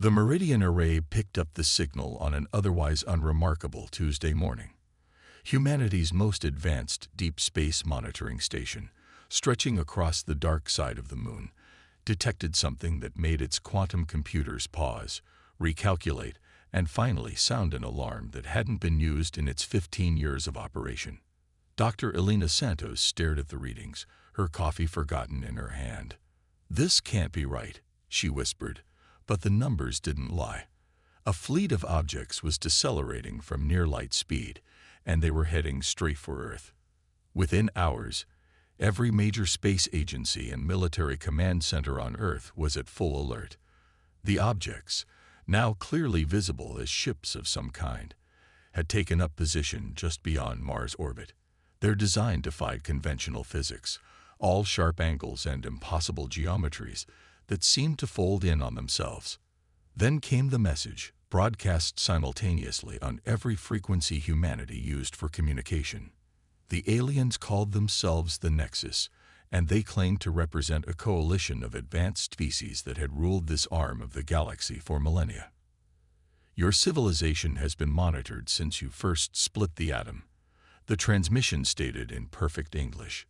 The Meridian Array picked up the signal on an otherwise unremarkable Tuesday morning. Humanity's most advanced deep space monitoring station, stretching across the dark side of the moon, detected something that made its quantum computers pause, recalculate, and finally sound an alarm that hadn't been used in its 15 years of operation. Dr. Elena Santos stared at the readings, her coffee forgotten in her hand. "This can't be right," she whispered, but the numbers didn't lie. A fleet of objects was decelerating from near-light speed, and they were heading straight for Earth. Within hours, every major space agency and military command center on Earth was at full alert. The objects, now clearly visible as ships of some kind, had taken up position just beyond Mars' orbit. Their design defied conventional physics, all sharp angles and impossible geometries that seemed to fold in on themselves. Then came the message, broadcast simultaneously on every frequency humanity used for communication. The aliens called themselves the Nexus, and they claimed to represent a coalition of advanced species that had ruled this arm of the galaxy for millennia. "Your civilization has been monitored since you first split the atom," the transmission stated in perfect English.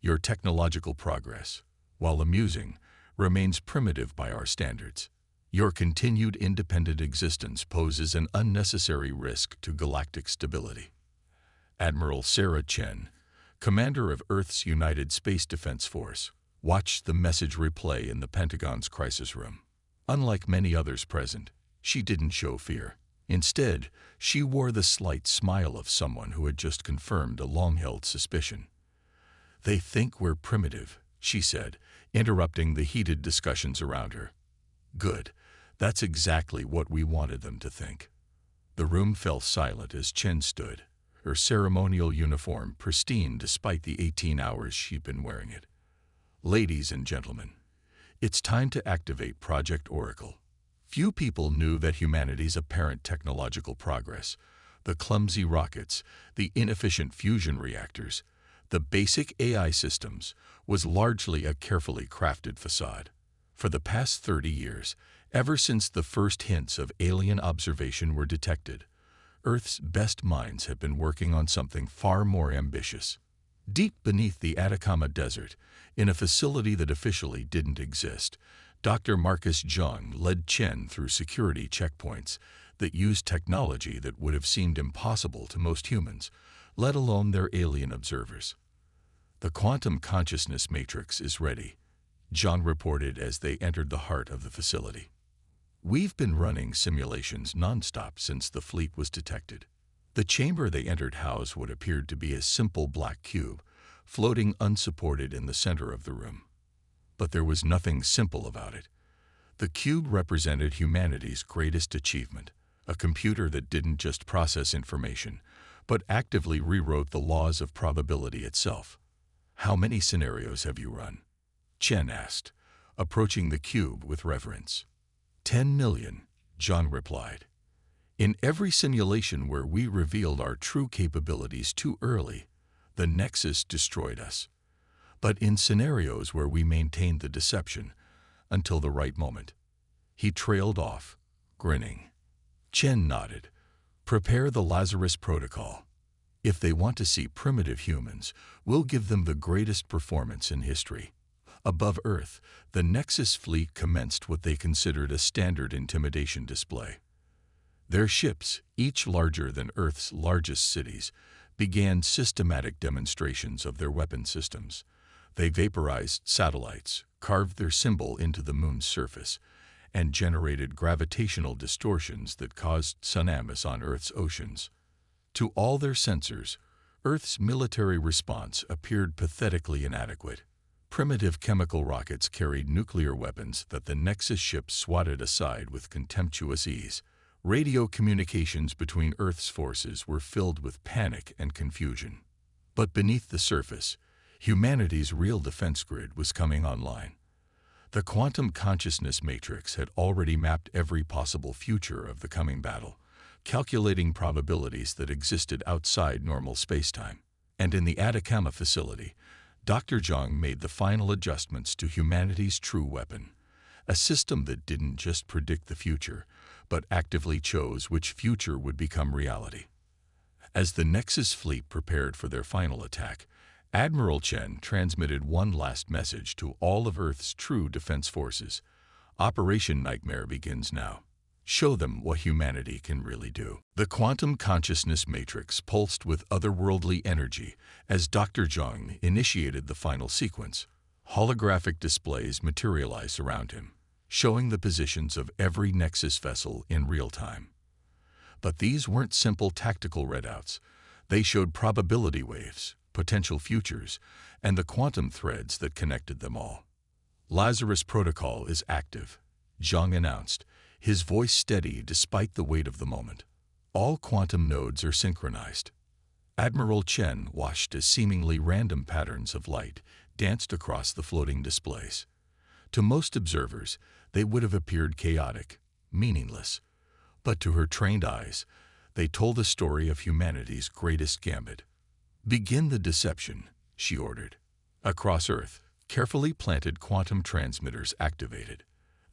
"Your technological progress, while amusing, remains primitive by our standards. Your continued independent existence poses an unnecessary risk to galactic stability." Admiral Sarah Chen, commander of Earth's United Space Defense Force, watched the message replay in the Pentagon's crisis room. Unlike many others present, she didn't show fear. Instead, she wore the slight smile of someone who had just confirmed a long-held suspicion. "They think we're primitive," she said, interrupting the heated discussions around her. "Good. That's exactly what we wanted them to think." The room fell silent as Chen stood, her ceremonial uniform pristine despite the 18 hours she'd been wearing it. "Ladies and gentlemen, it's time to activate Project Oracle." Few people knew that humanity's apparent technological progress, the clumsy rockets, the inefficient fusion reactors, the basic AI systems, was largely a carefully crafted facade. For the past 30 years, ever since the first hints of alien observation were detected, Earth's best minds have been working on something far more ambitious. Deep beneath the Atacama Desert, in a facility that officially didn't exist, Dr. Marcus Zhang led Chen through security checkpoints that used technology that would have seemed impossible to most humans, let alone their alien observers. "The quantum consciousness matrix is ready," Zhang reported as they entered the heart of the facility. "We've been running simulations nonstop since the fleet was detected." The chamber they entered housed what appeared to be a simple black cube, floating unsupported in the center of the room. But there was nothing simple about it. The cube represented humanity's greatest achievement, a computer that didn't just process information, but actively rewrote the laws of probability itself. "How many scenarios have you run?" Chen asked, approaching the cube with reverence. 10 million, John replied. "In every simulation where we revealed our true capabilities too early, the Nexus destroyed us. But in scenarios where we maintained the deception until the right moment." He trailed off, grinning. Chen nodded. "Prepare the Lazarus Protocol. If they want to see primitive humans, we'll give them the greatest performance in history." Above Earth, the Nexus fleet commenced what they considered a standard intimidation display. Their ships, each larger than Earth's largest cities, began systematic demonstrations of their weapon systems. They vaporized satellites, carved their symbol into the moon's surface, and generated gravitational distortions that caused tsunamis on Earth's oceans. To all their sensors, Earth's military response appeared pathetically inadequate. Primitive chemical rockets carried nuclear weapons that the Nexus ships swatted aside with contemptuous ease. Radio communications between Earth's forces were filled with panic and confusion. But beneath the surface, humanity's real defense grid was coming online. The quantum consciousness matrix had already mapped every possible future of the coming battle, calculating probabilities that existed outside normal spacetime. And in the Atacama facility, Dr. Zhang made the final adjustments to humanity's true weapon, a system that didn't just predict the future, but actively chose which future would become reality. As the Nexus fleet prepared for their final attack, Admiral Chen transmitted one last message to all of Earth's true defense forces. Operation Nightmare begins now. Show them what humanity can really do. The quantum consciousness matrix pulsed with otherworldly energy as Dr. Zhang initiated the final sequence. Holographic displays materialized around him, showing the positions of every Nexus vessel in real time. But these weren't simple tactical readouts. They showed probability waves, potential futures, and the quantum threads that connected them all. Lazarus Protocol is active, Zhang announced, his voice steady despite the weight of the moment. All quantum nodes are synchronized. Admiral Chen watched as seemingly random patterns of light danced across the floating displays. To most observers, they would have appeared chaotic, meaningless. But to her trained eyes, they told the story of humanity's greatest gambit. Begin the deception, she ordered. Across Earth, carefully planted quantum transmitters activated.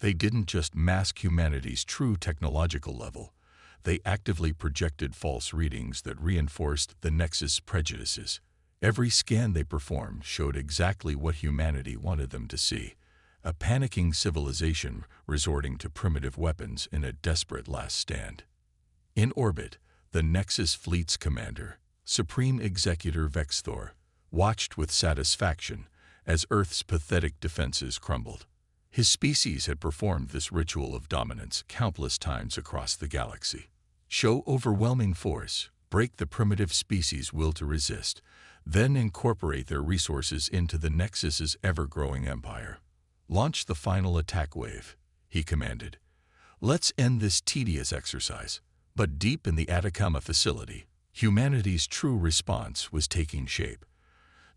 They didn't just mask humanity's true technological level. They actively projected false readings that reinforced the Nexus prejudices. Every scan they performed showed exactly what humanity wanted them to see: a panicking civilization resorting to primitive weapons in a desperate last stand. In orbit, the Nexus fleet's commander, Supreme Executor Vexthor, watched with satisfaction as Earth's pathetic defenses crumbled. His species had performed this ritual of dominance countless times across the galaxy. Show overwhelming force, break the primitive species' will to resist, then incorporate their resources into the Nexus's ever-growing empire. Launch the final attack wave, he commanded. Let's end this tedious exercise. But deep in the Atacama facility, humanity's true response was taking shape.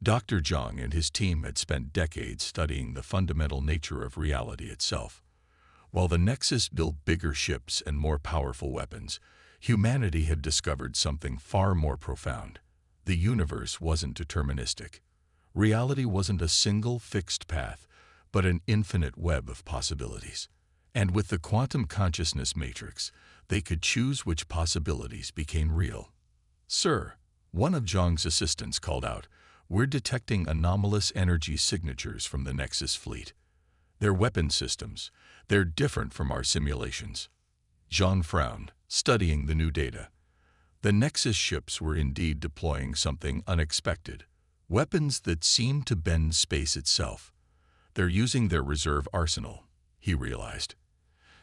Dr. Zhang and his team had spent decades studying the fundamental nature of reality itself. While the Nexus built bigger ships and more powerful weapons, humanity had discovered something far more profound. The universe wasn't deterministic. Reality wasn't a single fixed path, but an infinite web of possibilities. And with the quantum consciousness matrix, they could choose which possibilities became real. "Sir," one of Zhang's assistants called out, "we're detecting anomalous energy signatures from the Nexus fleet. They're weapon systems. They're different from our simulations." Zhang frowned, studying the new data. The Nexus ships were indeed deploying something unexpected, weapons that seemed to bend space itself. They're using their reserve arsenal, he realized.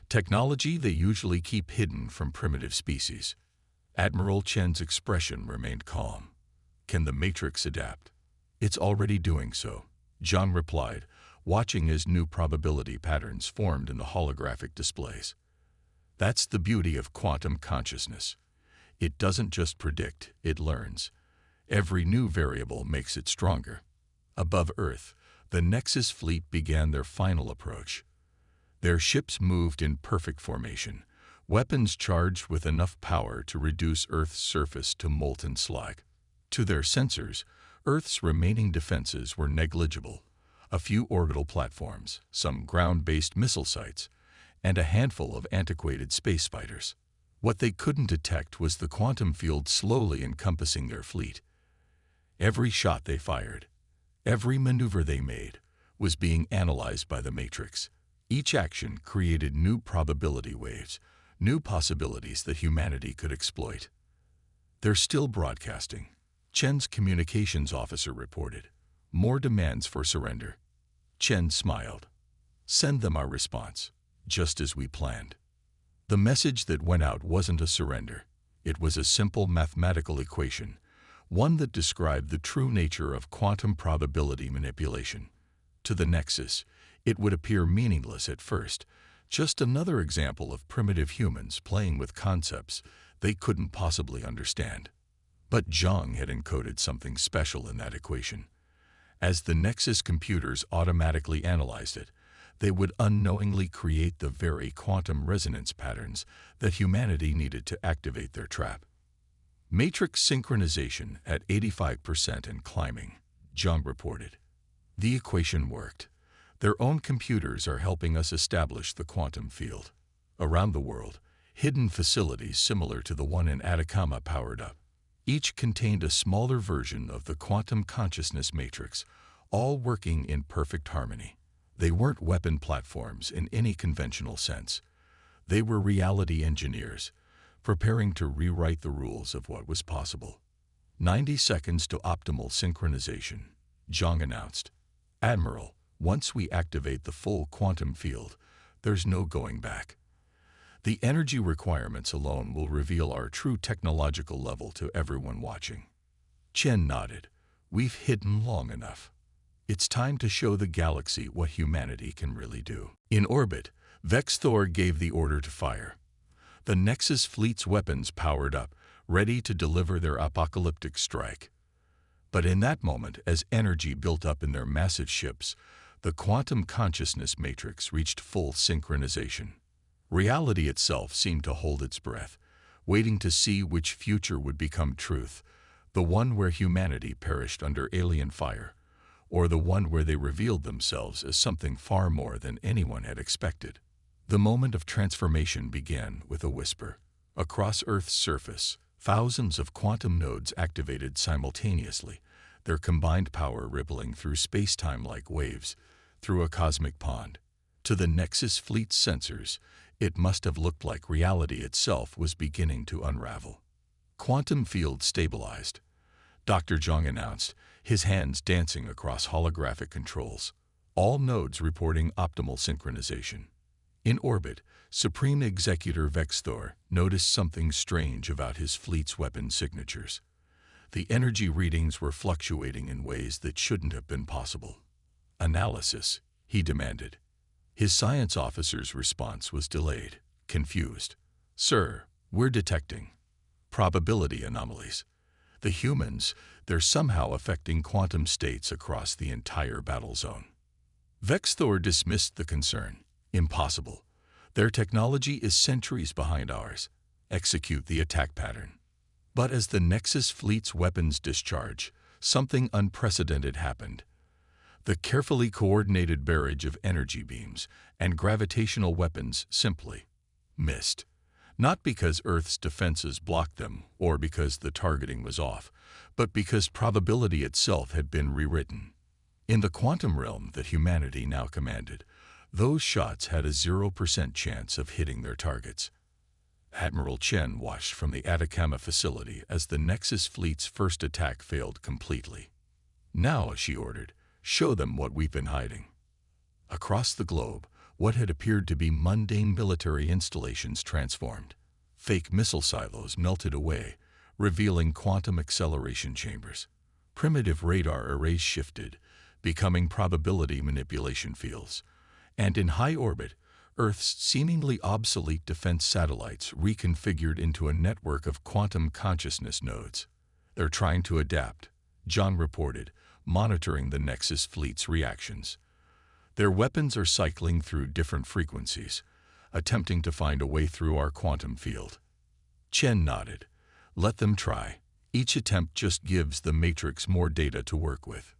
Technology they usually keep hidden from primitive species. Admiral Chen's expression remained calm. "Can the Matrix adapt?" "It's already doing so," Zhang replied, watching as new probability patterns formed in the holographic displays. That's the beauty of quantum consciousness. It doesn't just predict, it learns. Every new variable makes it stronger. Above Earth, the Nexus fleet began their final approach. Their ships moved in perfect formation, weapons charged with enough power to reduce Earth's surface to molten slag. To their sensors, Earth's remaining defenses were negligible: a few orbital platforms, some ground-based missile sites, and a handful of antiquated space fighters. What they couldn't detect was the quantum field slowly encompassing their fleet. Every shot they fired, every maneuver they made, was being analyzed by the Matrix. Each action created new probability waves, new possibilities that humanity could exploit. "They're still broadcasting," Chen's communications officer reported. "More demands for surrender." Chen smiled. "Send them our response, just as we planned." The message that went out wasn't a surrender. It was a simple mathematical equation, one that described the true nature of quantum probability manipulation. To the Nexus, it would appear meaningless at first, just another example of primitive humans playing with concepts they couldn't possibly understand. But Zhang had encoded something special in that equation. As the Nexus computers automatically analyzed it, they would unknowingly create the very quantum resonance patterns that humanity needed to activate their trap. "Matrix synchronization at 85% and climbing," Zhang reported. The equation worked. Their own computers are helping us establish the quantum field. Around the world, hidden facilities similar to the one in Atacama powered up. Each contained a smaller version of the quantum consciousness matrix, all working in perfect harmony. They weren't weapon platforms in any conventional sense. They were reality engineers, preparing to rewrite the rules of what was possible. 90 seconds to optimal synchronization, Zhang announced. Admiral, once we activate the full quantum field, there's no going back. The energy requirements alone will reveal our true technological level to everyone watching. Chen nodded. We've hidden long enough. It's time to show the galaxy what humanity can really do. In orbit, Vexthor gave the order to fire. The Nexus fleet's weapons powered up, ready to deliver their apocalyptic strike. But in that moment, as energy built up in their massive ships, the quantum consciousness matrix reached full synchronization. Reality itself seemed to hold its breath, waiting to see which future would become truth, the one where humanity perished under alien fire, or the one where they revealed themselves as something far more than anyone had expected. The moment of transformation began with a whisper. Across Earth's surface, thousands of quantum nodes activated simultaneously, their combined power rippling through space-time like waves, through a cosmic pond. To the Nexus fleet's sensors, it must have looked like reality itself was beginning to unravel. Quantum field stabilized, Dr. Zhang announced, his hands dancing across holographic controls, all nodes reporting optimal synchronization. In orbit, Supreme Executor Vexthor noticed something strange about his fleet's weapon signatures. The energy readings were fluctuating in ways that shouldn't have been possible. Analysis, he demanded. His science officer's response was delayed, confused. Sir, we're detecting probability anomalies. The humans, they're somehow affecting quantum states across the entire battle zone. Vexthor dismissed the concern. Impossible. Their technology is centuries behind ours. Execute the attack pattern. But as the Nexus fleet's weapons discharge, something unprecedented happened. The carefully coordinated barrage of energy beams and gravitational weapons simply missed. Not because Earth's defenses blocked them or because the targeting was off, but because probability itself had been rewritten. In the quantum realm that humanity now commanded, those shots had a 0% chance of hitting their targets. Admiral Chen watched from the Atacama facility as the Nexus fleet's first attack failed completely. Now, she ordered, show them what we've been hiding. Across the globe, what had appeared to be mundane military installations transformed. Fake missile silos melted away, revealing quantum acceleration chambers. Primitive radar arrays shifted, becoming probability manipulation fields. And in high orbit, Earth's seemingly obsolete defense satellites reconfigured into a network of quantum consciousness nodes. They're trying to adapt, John reported, monitoring the Nexus fleet's reactions. Their weapons are cycling through different frequencies, attempting to find a way through our quantum field. Chen nodded. Let them try. Each attempt just gives the Matrix more data to work with.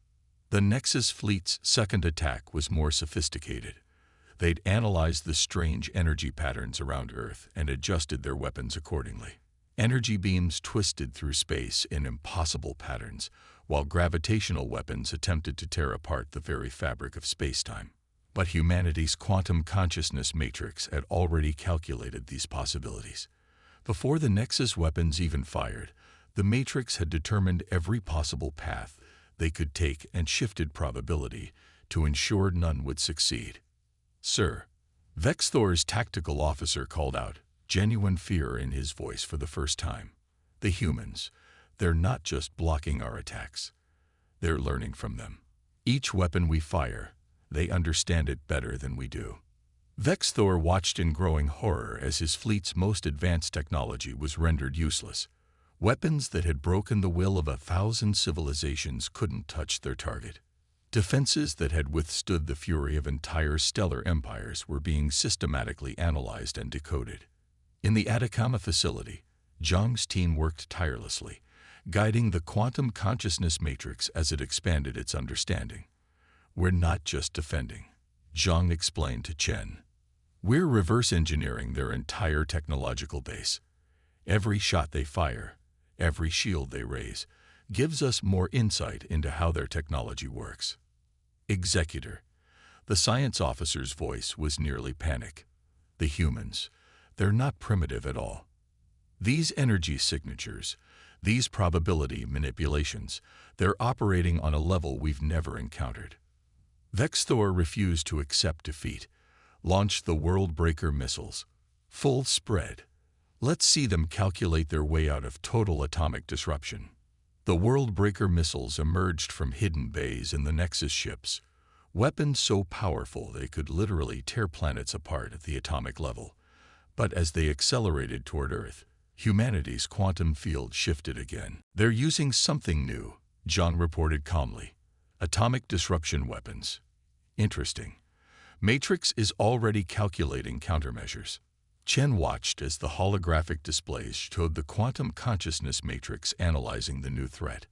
The Nexus fleet's second attack was more sophisticated. They'd analyzed the strange energy patterns around Earth and adjusted their weapons accordingly. Energy beams twisted through space in impossible patterns, while gravitational weapons attempted to tear apart the very fabric of space-time. But humanity's quantum consciousness matrix had already calculated these possibilities. Before the Nexus weapons even fired, the matrix had determined every possible path they could take and shifted probability to ensure none would succeed. Sir, Vexthor's tactical officer called out, genuine fear in his voice for the first time. The humans, they're not just blocking our attacks. They're learning from them. Each weapon we fire, they understand it better than we do. Vexthor watched in growing horror as his fleet's most advanced technology was rendered useless. Weapons that had broken the will of 1,000 civilizations couldn't touch their target. Defenses that had withstood the fury of entire stellar empires were being systematically analyzed and decoded. In the Atacama facility, Zhang's team worked tirelessly, guiding the quantum consciousness matrix as it expanded its understanding. We're not just defending. Zhang explained to Chen. We're reverse engineering their entire technological base. Every shot they fire, every shield they raise, gives us more insight into how their technology works. Executor. The science officer's voice was nearly panic. The humans, they're not primitive at all. These energy signatures, these probability manipulations, they're operating on a level we've never encountered. Vexthor refused to accept defeat, launched the World-Breaker missiles. Full spread. Let's see them calculate their way out of total atomic disruption. The World-Breaker missiles emerged from hidden bays in the Nexus ships, weapons so powerful they could literally tear planets apart at the atomic level. But as they accelerated toward Earth, humanity's quantum field shifted again. They're using something new, Zhang reported calmly. Atomic disruption weapons. Interesting. Matrix is already calculating countermeasures. Chen watched as the holographic displays showed the quantum consciousness matrix analyzing the new threat.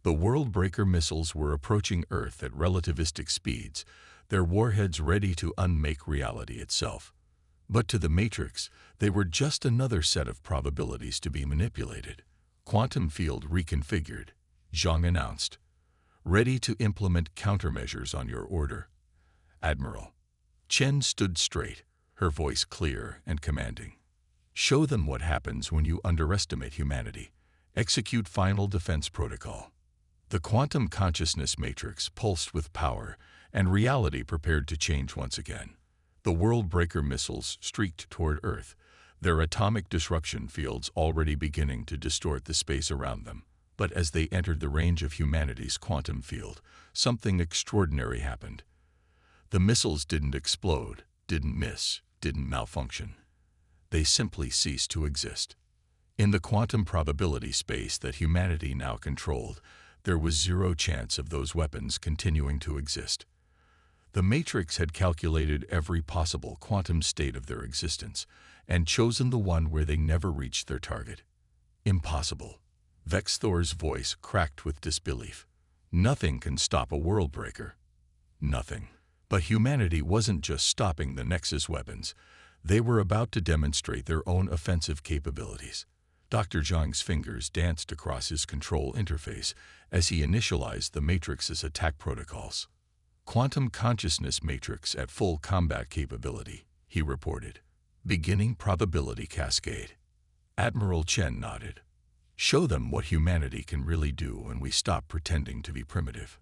The World-Breaker missiles were approaching Earth at relativistic speeds, their warheads ready to unmake reality itself. But to the Matrix, they were just another set of probabilities to be manipulated. Quantum field reconfigured, Zhang announced. Ready to implement countermeasures on your order. Admiral. Chen stood straight, her voice clear and commanding. Show them what happens when you underestimate humanity. Execute final defense protocol. The quantum consciousness matrix pulsed with power, and reality prepared to change once again. The World-Breaker missiles streaked toward Earth, their atomic disruption fields already beginning to distort the space around them. But as they entered the range of humanity's quantum field, something extraordinary happened. The missiles didn't explode, didn't miss, didn't malfunction. They simply ceased to exist. In the quantum probability space that humanity now controlled, there was zero chance of those weapons continuing to exist. The Matrix had calculated every possible quantum state of their existence and chosen the one where they never reached their target. Impossible. Vexthor's voice cracked with disbelief. Nothing can stop a world-breaker. Nothing. But humanity wasn't just stopping the Nexus weapons. They were about to demonstrate their own offensive capabilities. Dr. Zhang's fingers danced across his control interface as he initialized the Matrix's attack protocols. Quantum consciousness matrix at full combat capability, he reported. Beginning probability cascade. Admiral Chen nodded. Show them what humanity can really do when we stop pretending to be primitive.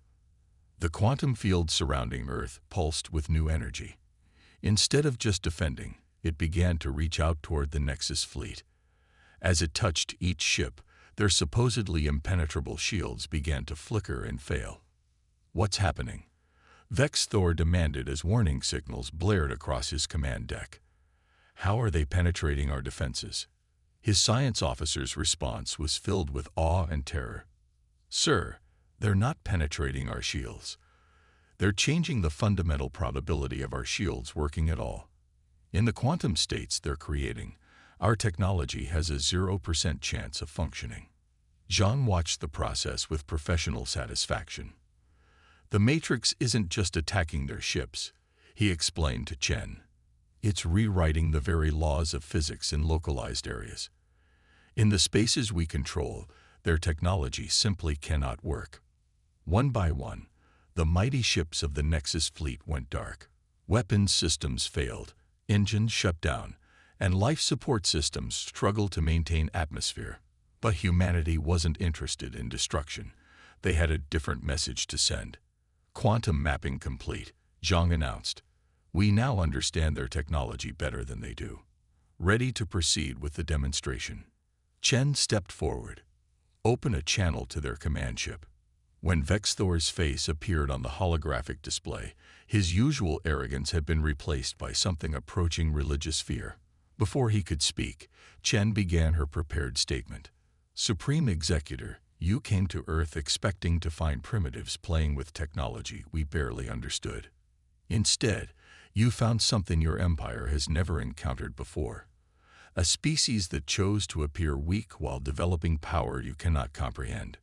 The quantum field surrounding Earth pulsed with new energy. Instead of just defending, it began to reach out toward the Nexus fleet. As it touched each ship, their supposedly impenetrable shields began to flicker and fail. What's happening? Vexthor demanded as warning signals blared across his command deck. How are they penetrating our defenses? His science officer's response was filled with awe and terror. Sir, they're not penetrating our shields. They're changing the fundamental probability of our shields working at all. In the quantum states they're creating, our technology has a 0% chance of functioning. Zhang watched the process with professional satisfaction. The Matrix isn't just attacking their ships, he explained to Chen. It's rewriting the very laws of physics in localized areas. In the spaces we control, their technology simply cannot work. One by one, the mighty ships of the Nexus fleet went dark. Weapons systems failed, engines shut down, and life support systems struggled to maintain atmosphere. But humanity wasn't interested in destruction. They had a different message to send. Quantum mapping complete, Zhang announced. We now understand their technology better than they do. Ready to proceed with the demonstration. Chen stepped forward. Open a channel to their command ship. When Vexthor's face appeared on the holographic display, his usual arrogance had been replaced by something approaching religious fear. Before he could speak, Chen began her prepared statement. Supreme Executor, you came to Earth expecting to find primitives playing with technology we barely understood. Instead, you found something your empire has never encountered before. A species that chose to appear weak while developing power you cannot comprehend.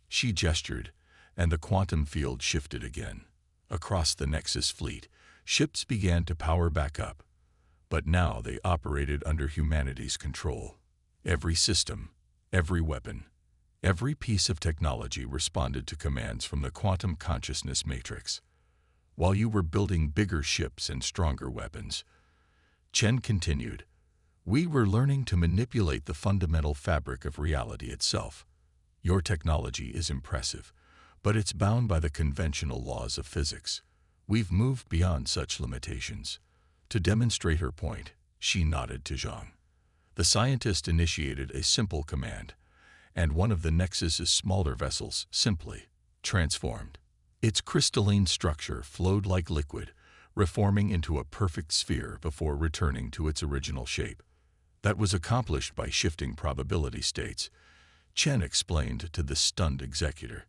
She gestured, and the quantum field shifted again. Across the Nexus fleet, Ships began to power back up, but now they operated under humanity's control. Every system, every weapon, every piece of technology responded to commands from the quantum consciousness matrix. While you were building bigger ships and stronger weapons, Chen continued, we were learning to manipulate the fundamental fabric of reality itself. Your technology is impressive, but it's bound by the conventional laws of physics. We've moved beyond such limitations. To demonstrate her point, she nodded to Zhang. The scientist initiated a simple command, and one of the Nexus's smaller vessels simply transformed. Its crystalline structure flowed like liquid, reforming into a perfect sphere before returning to its original shape. That was accomplished by shifting probability states, Chen explained to the stunned executor.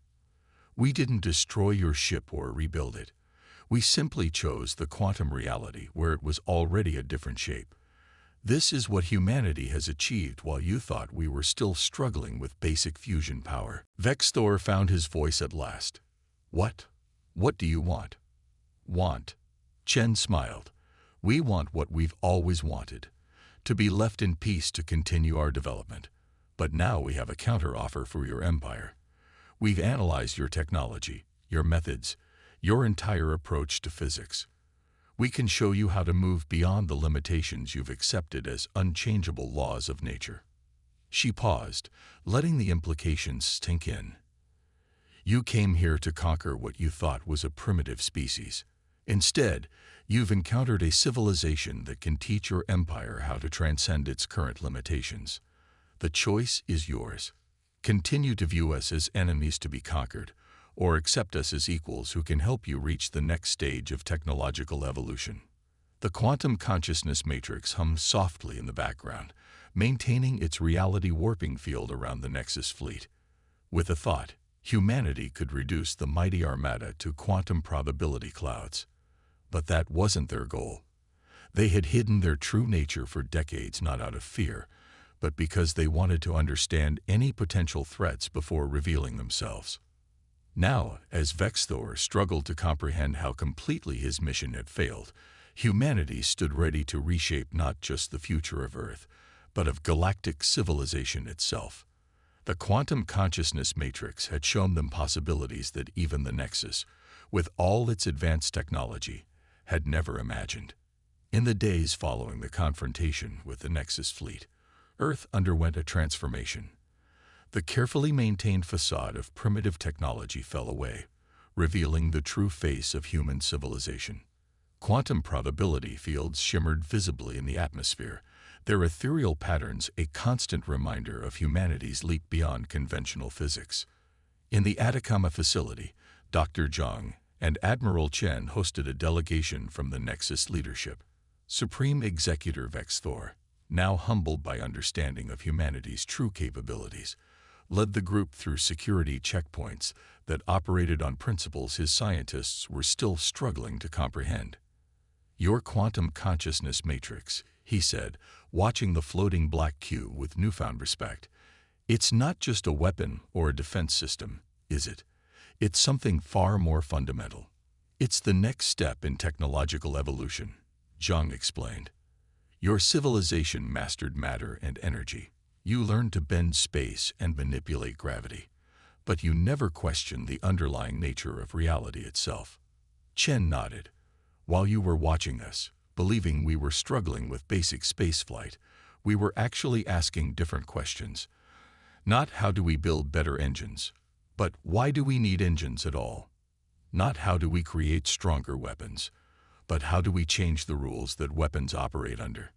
We didn't destroy your ship or rebuild it. We simply chose the quantum reality where it was already a different shape. This is what humanity has achieved while you thought we were still struggling with basic fusion power. Vexthor found his voice at last. What? What do you want? Want? Chen smiled. We want what we've always wanted. To be left in peace to continue our development. But now we have a counteroffer for your empire. We've analyzed your technology, your methods, your entire approach to physics. We can show you how to move beyond the limitations you've accepted as unchangeable laws of nature. She paused, letting the implications sink in. You came here to conquer what you thought was a primitive species. Instead, you've encountered a civilization that can teach your empire how to transcend its current limitations. The choice is yours. Continue to view us as enemies to be conquered, or accept us as equals who can help you reach the next stage of technological evolution. The quantum consciousness matrix hummed softly in the background, maintaining its reality warping field around the Nexus fleet. With a thought, humanity could reduce the mighty armada to quantum probability clouds. But that wasn't their goal. They had hidden their true nature for decades not out of fear, but because they wanted to understand any potential threats before revealing themselves. Now, as Vexthor struggled to comprehend how completely his mission had failed, humanity stood ready to reshape not just the future of Earth, but of galactic civilization itself. The quantum consciousness matrix had shown them possibilities that even the Nexus, with all its advanced technology, had never imagined. In the days following the confrontation with the Nexus fleet, Earth underwent a transformation. The carefully maintained facade of primitive technology fell away, revealing the true face of human civilization. Quantum probability fields shimmered visibly in the atmosphere, their ethereal patterns a constant reminder of humanity's leap beyond conventional physics. In the Atacama facility, Dr. Zhang and Admiral Chen hosted a delegation from the Nexus leadership. Supreme Executor Vexthor, now humbled by understanding of humanity's true capabilities, led the group through security checkpoints that operated on principles his scientists were still struggling to comprehend. Your quantum consciousness matrix, he said, watching the floating black cube with newfound respect. It's not just a weapon or a defense system, is it? It's something far more fundamental. It's the next step in technological evolution, Zhang explained. Your civilization mastered matter and energy. You learned to bend space and manipulate gravity, but you never questioned the underlying nature of reality itself. Chen nodded. While you were watching us, believing we were struggling with basic spaceflight, we were actually asking different questions. Not how do we build better engines, but why do we need engines at all? Not how do we create stronger weapons, but how do we change the rules that weapons operate under?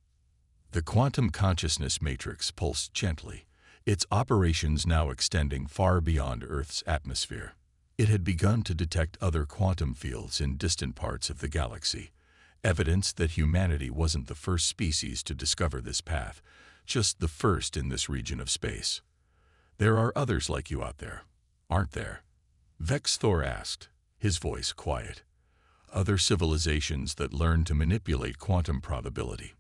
The quantum consciousness matrix pulsed gently, its operations now extending far beyond Earth's atmosphere. It had begun to detect other quantum fields in distant parts of the galaxy, evidence that humanity wasn't the first species to discover this path, just the first in this region of space. There are others like you out there, aren't there? Vexthor asked, his voice quiet. Other civilizations that learn to manipulate quantum probability.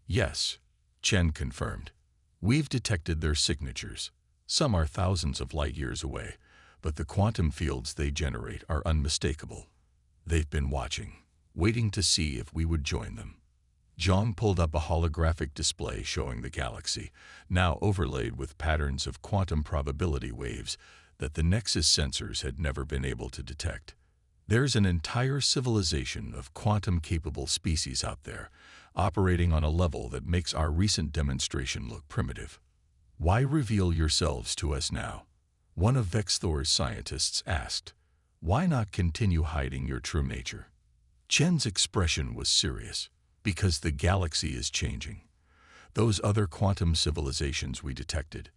Yes, Chen confirmed. We've detected their signatures. Some are thousands of light years away, but the quantum fields they generate are unmistakable. They've been watching, waiting to see if we would join them. John pulled up a holographic display showing the galaxy, now overlaid with patterns of quantum probability waves that the Nexus sensors had never been able to detect. There's an entire civilization of quantum-capable species out there, operating on a level that makes our recent demonstration look primitive. Why reveal yourselves to us now? One of Vexthor's scientists asked. Why not continue hiding your true nature? Chen's expression was serious. Because the galaxy is changing. Those other quantum civilizations we detected,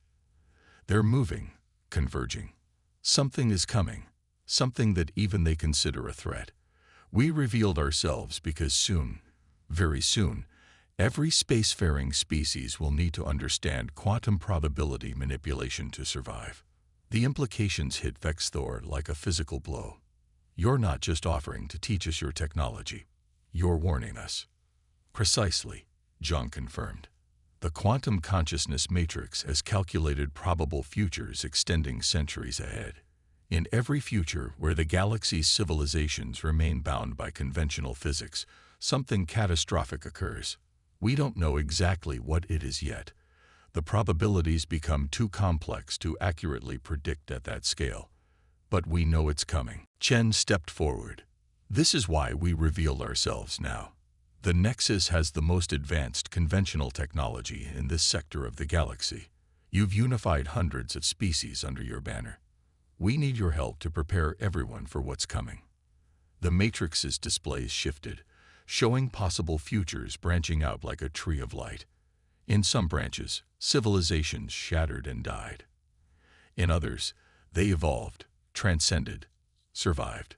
they're moving, converging. Something is coming, something that even they consider a threat. We revealed ourselves because soon, very soon, every spacefaring species will need to understand quantum probability manipulation to survive. The implications hit Vexthor like a physical blow. You're not just offering to teach us your technology, you're warning us. Precisely, John confirmed. The quantum consciousness matrix has calculated probable futures extending centuries ahead. In every future where the galaxy's civilizations remain bound by conventional physics, something catastrophic occurs. We don't know exactly what it is yet. The probabilities become too complex to accurately predict at that scale. But we know it's coming. Chen stepped forward. This is why we reveal ourselves now. The Nexus has the most advanced conventional technology in this sector of the galaxy. You've unified hundreds of species under your banner. We need your help to prepare everyone for what's coming. The Matrix's displays shifted, showing possible futures branching out like a tree of light. In some branches, civilizations shattered and died. In others, they evolved, transcended, survived.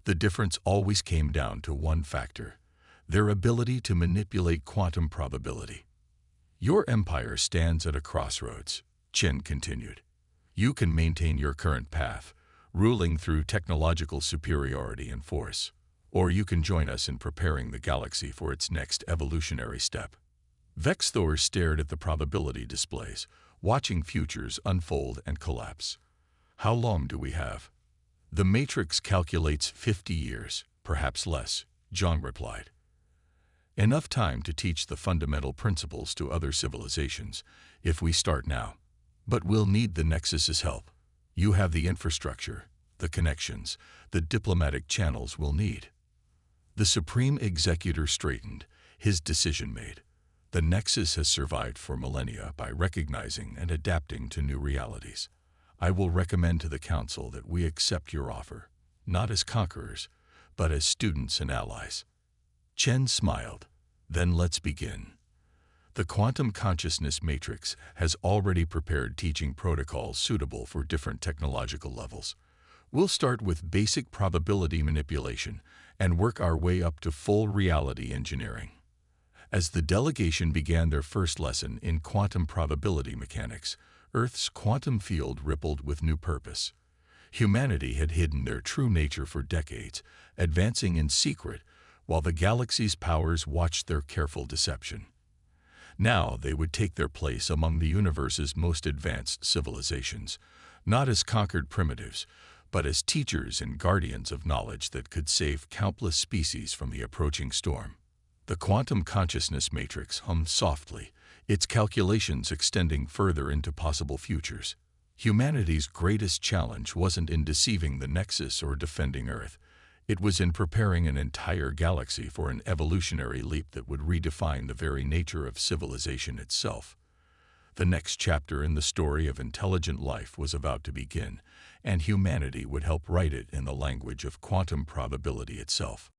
The difference always came down to one factor: their ability to manipulate quantum probability. Your empire stands at a crossroads, Chen continued. You can maintain your current path, ruling through technological superiority and force, or you can join us in preparing the galaxy for its next evolutionary step. Vexthor stared at the probability displays, watching futures unfold and collapse. How long do we have? The Matrix calculates 50 years, perhaps less, John replied. Enough time to teach the fundamental principles to other civilizations, if we start now. But we'll need the Nexus's help. You have the infrastructure, the connections, the diplomatic channels we'll need. The Supreme Executor straightened, his decision made. The Nexus has survived for millennia by recognizing and adapting to new realities. I will recommend to the Council that we accept your offer, not as conquerors, but as students and allies. Chen smiled. Then let's begin. The quantum consciousness matrix has already prepared teaching protocols suitable for different technological levels. We'll start with basic probability manipulation and work our way up to full reality engineering. As the delegation began their first lesson in quantum probability mechanics, Earth's quantum field rippled with new purpose. Humanity had hidden their true nature for decades, advancing in secret, while the galaxy's powers watched their careful deception. Now they would take their place among the universe's most advanced civilizations, not as conquered primitives, but as teachers and guardians of knowledge that could save countless species from the approaching storm. The quantum consciousness matrix hummed softly, its calculations extending further into possible futures. Humanity's greatest challenge wasn't in deceiving the Nexus or defending Earth. It was in preparing an entire galaxy for an evolutionary leap that would redefine the very nature of civilization itself. The next chapter in the story of intelligent life was about to begin, and humanity would help write it in the language of quantum probability itself.